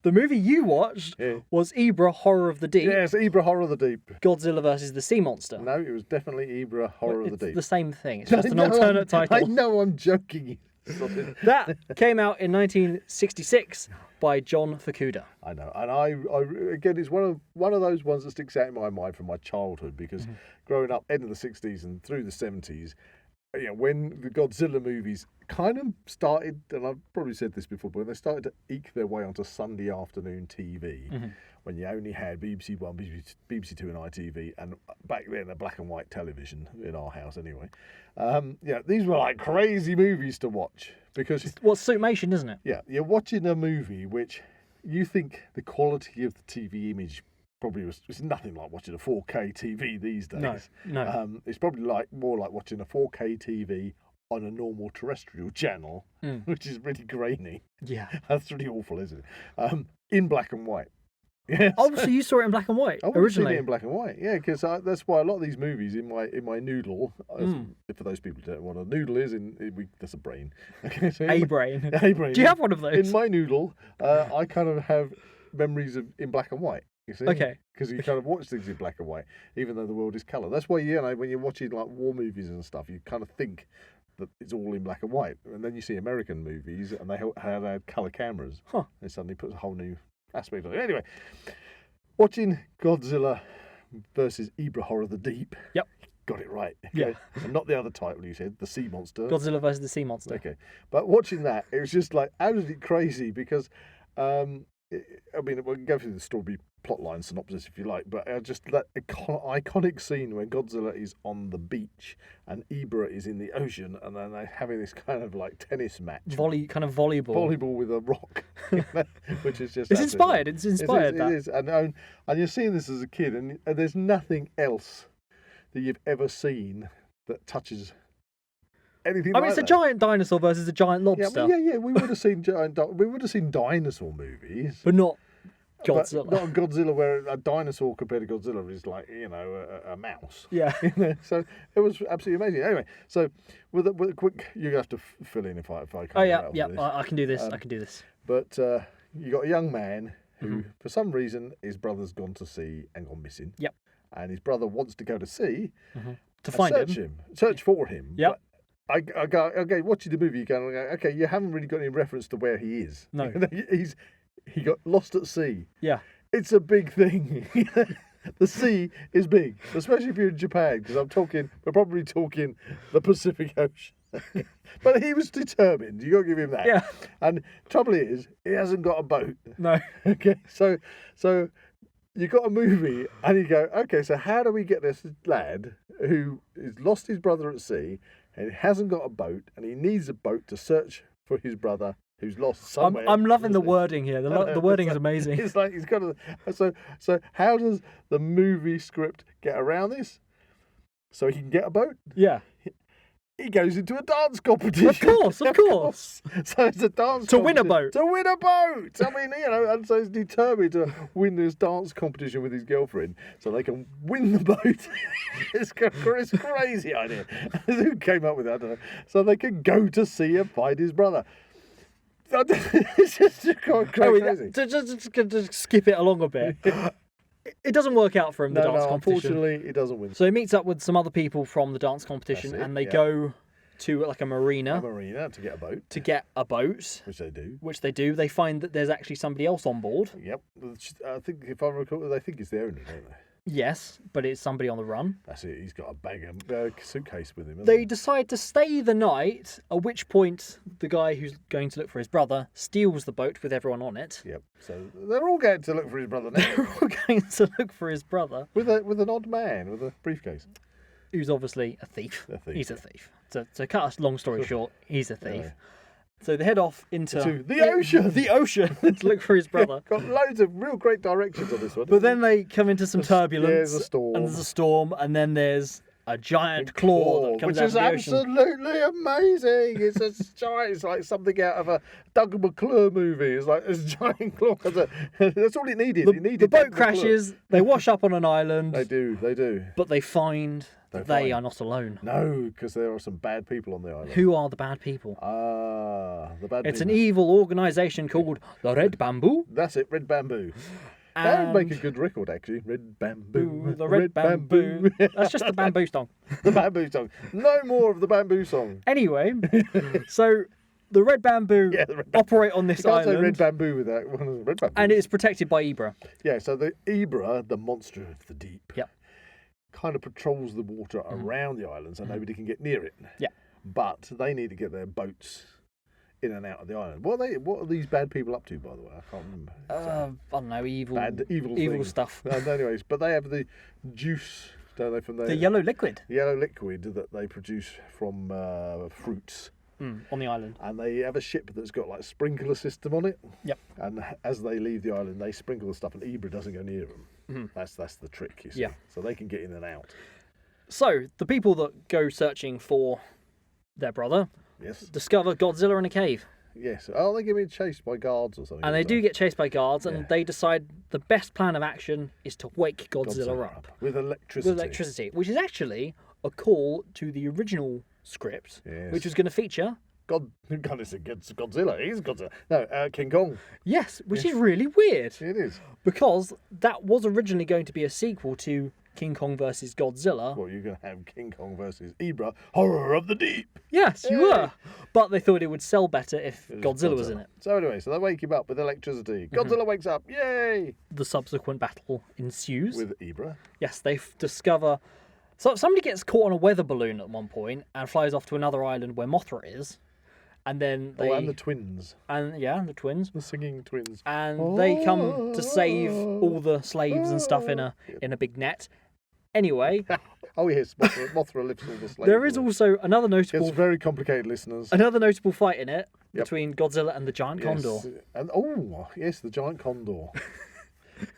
The movie you watched was Ebirah, Horror of the Deep. Yes, Ebirah, Horror of the Deep. Godzilla versus the Sea Monster. No, it was definitely Ebirah, Horror of the Deep. It's the same thing. It's just an alternate title. I know, I'm joking. That came out in 1966 by John Fukuda. I know, and I again, it's one of those ones that sticks out in my mind from my childhood because growing up, end of the 60s and through the 70s, when the Godzilla movies kind of started, and I've probably said this before, but when they started to eke their way onto Sunday afternoon TV, when you only had BBC One, BBC Two, and ITV, and back then a black and white television in our house anyway. These were like crazy movies to watch because Suitmation, isn't it? Yeah, you're watching a movie which you think the quality of the TV image probably it's nothing like watching a 4K TV these days. No. It's probably more like watching a 4K TV on a normal terrestrial channel, which is really grainy. Yeah. That's really awful, isn't it? In black and white. Yes. Oh, so you saw it in black and white originally? Seen it in black and white, yeah, because that's why a lot of these movies in my noodle, for those people who don't know what a noodle is, that's a brain. Okay, so a brain. A brain. Do you have one of those? In my noodle, I kind of have memories in black and white. You see? Okay. Because you kind of watch things in black and white, even though the world is colour. That's why, when you're watching like war movies and stuff, you kind of think that it's all in black and white. And then you see American movies and they had colour cameras. It suddenly puts a whole new aspect on it. Anyway, watching Godzilla versus Ebirah, Horror of the Deep. Yep. Got it right. Okay? Yeah. And not the other title you said, the Sea Monster. Godzilla versus the Sea Monster. Okay. But watching that, it was just like absolutely crazy because, we can go through the story plotline synopsis if you like, but just that iconic scene when Godzilla is on the beach and Ebirah is in the ocean, and then they're having this kind of like tennis match, volleyball with a rock, which is just it's inspired. It's inspired. It is, and you're seeing this as a kid, and there's nothing else that you've ever seen that touches anything. It's a giant dinosaur versus a giant lobster. Yeah. We would have seen dinosaur movies, but not Godzilla. But not Godzilla, where a dinosaur compared to Godzilla is like a mouse. Yeah. So it was absolutely amazing. Anyway, so with a quick, you have to fill in if I can't. Oh yeah. I can do this. I can do this. But you got a young man who, for some reason, his brother's gone to sea and gone missing. Yep. And his brother wants to go to sea to find search for him. Yep. I go, okay, watching the movie, you go, okay, you haven't really got any reference to where he is. No. He got lost at sea. Yeah. It's a big thing. The sea is big, especially if you're in Japan, because we're probably talking the Pacific Ocean. But he was determined. You got to give him that. Yeah. And trouble is, he hasn't got a boat. No. Okay, so you got a movie, and you go, okay, so how do we get this lad who has lost his brother at sea and hasn't got a boat, and he needs a boat to search for his brother who's lost somewhere? I'm loving the wording here. The wording is amazing. It's like he's got to. So how does the movie script get around this? So he can get a boat? Yeah. He goes into a dance competition. Of course. So it's a dance to win a boat. To win a boit. I mean, and so he's determined to win this dance competition with his girlfriend so they can win the boat. It's a crazy idea. Who came up with that? I don't know. So they can go to sea and find his brother. It's just crazy. Just skip it along a bit. It doesn't work out for him, the dance competition. Unfortunately, it doesn't win. So he meets up with some other people from the dance competition, and they go to like a marina. To get a boat. Which they do. They find that there's actually somebody else on board. Yep. I think, if I recall, they think it's their owner, don't they? Yes, but it's somebody on the run. That's it. He's got a suitcase with him. They decide to stay the night, at which point the guy who's going to look for his brother steals the boat with everyone on it. Yep. So they're all going to look for his brother now. They're all going to look for his brother. With an odd man with a briefcase. Who's obviously a thief. He's a thief. To cut a long story short, he's a thief. Yeah. So they head off into the ocean. The ocean to look for his brother. Got loads of real great directions on this one. But then they come into some turbulence. There's a storm. And there's a storm, and then there's a giant claw that comes out of the ocean. Which is absolutely amazing. It's a giant. It's like something out of a Doug McClure movie. It's like this giant claw. That's all it needed. The boat crashes. They wash up on an island. They do. But they find they are not alone. No, because there are some bad people on the island. Who are the bad people? The bad It's people. an evil organisation called the Red Bamboo. That's it, Red Bamboo. That would make a good record, actually. Red Bamboo. The Red Bamboo. That's just the bamboo song. The bamboo song. No more of the bamboo song. Anyway, so the Red Bamboo operate on this You can't island. say Red Bamboo with that. One of the Red Bamboo. And it's protected by Ebirah. Yeah, so the Ebirah, the monster of the deep, Yep. kind of patrols the water around the island so nobody can get near it. Yeah. But they need to get their boats in and out of the island. What are these bad people up to, by the way? I can't remember. I don't know, evil things. stuff. And anyways, but they have the juice, don't they, from The yellow liquid. Yellow liquid that they produce from fruits. On the island. And they have a ship that's got like a sprinkler system on it. Yep. And as they leave the island, they sprinkle the stuff, and Ebirah doesn't go near them. That's the trick, you see. Yeah. So they can get in and out. So the people that go searching for their brother discover Godzilla in a cave. Yes. Oh, they get chased by guards or something. And they do get chased by guards, and they decide the best plan of action is to wake Godzilla up. With electricity. With electricity, which is actually a call to the original script, which was going to feature... God, it's Godzilla. He's Godzilla. No, King Kong. Yes, which is really weird. It is. Because that was originally going to be a sequel to King Kong versus Godzilla. Well, you're going to have King Kong versus Ebirah, Horror of the Deep. Yes, you were. But they thought it would sell better if Godzilla was in it. So anyway, they wake him up with electricity. Godzilla wakes up. Yay! The subsequent battle ensues. With Ebirah. Yes, they discover... So somebody gets caught on a weather balloon at one point and flies off to another island where Mothra is. And then they... and the twins. And the twins. The singing twins. And they come to save all the slaves and stuff in a big net. Anyway... Oh yes, Mothra lifts all the slaves. There is also another notable... It's very complicated, listeners. Another notable fight in it between Godzilla and the giant condor. And the giant condor.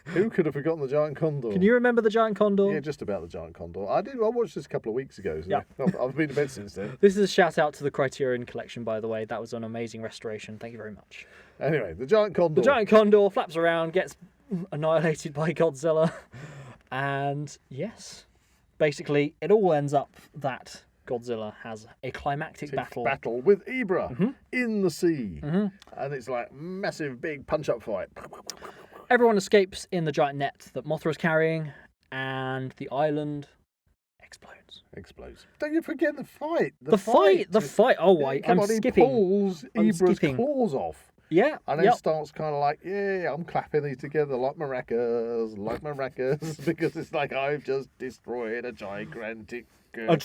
Who could have forgotten the giant condor? Can you remember the giant condor? Yeah, just about the giant condor. I watched this a couple of weeks ago. So I've been to bed since then. This is a shout out to the Criterion Collection, by the way. That was an amazing restoration. Thank you very much. Anyway, the giant condor. The giant condor flaps around, gets annihilated by Godzilla. And yes, basically it all ends up that Godzilla has a climactic battle with Ebirah in the sea. And it's like massive big punch-up fight. Everyone escapes in the giant net that Mothra is carrying, and the island explodes. Don't you forget the fight. The fight. Oh, I'm skipping. He pulls Ebrah's claws off. Yeah. And then starts kind of like, I'm clapping these together like maracas, because it's like I've just destroyed a gigantic... Well,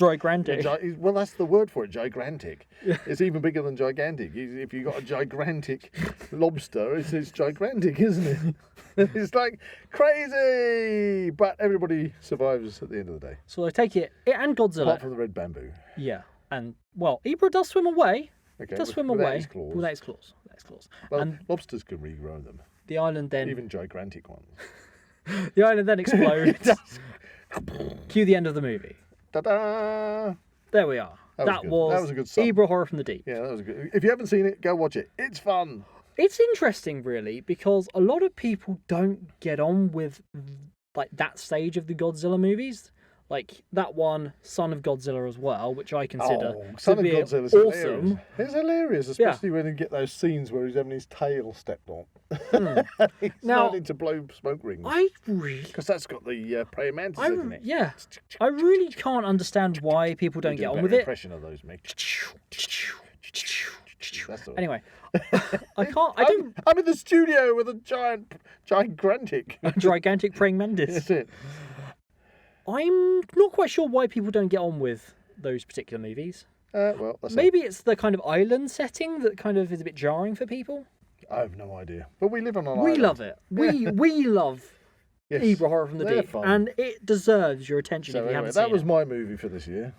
that's the word for it, gigantic. Yeah. It's even bigger than gigantic. If you've got a gigantic lobster, it's gigantic, isn't it? It's like crazy! But everybody survives at the end of the day. So they take it and Godzilla. Apart from the Red Bamboo. Yeah. And, Ebirah does swim away. Okay, without his claws. Without his claws. Well, and lobsters can regrow them. The island then... Even gigantic ones. The island then explodes. Cue the end of the movie. Ta-da! There we are. That was a good song. Ebirah Horror from the Deep. Yeah, that was good. If you haven't seen it, go watch it. It's fun. It's interesting, really, because a lot of people don't get on with like that stage of the Godzilla movies. Like that one, Son of Godzilla as well, which I consider Son to be of Godzilla's awesome. Hilarious. It's hilarious, especially when you get those scenes where he's having his tail stepped on. He's starting to blow smoke rings. Because that's got the praying mantis, isn't it? Yeah. I really can't understand why people don't get on with it. Impression of those, mate. Anyway, I'm in the studio with a gigantic praying mantis. That's it. I'm not quite sure why people don't get on with those particular movies. Maybe it's the kind of island setting that kind of is a bit jarring for people. I have no idea. But we live on an island. We love it. We love Ebirah Horror from the Deep, and it deserves your attention if you haven't seen it. That was my movie for this year.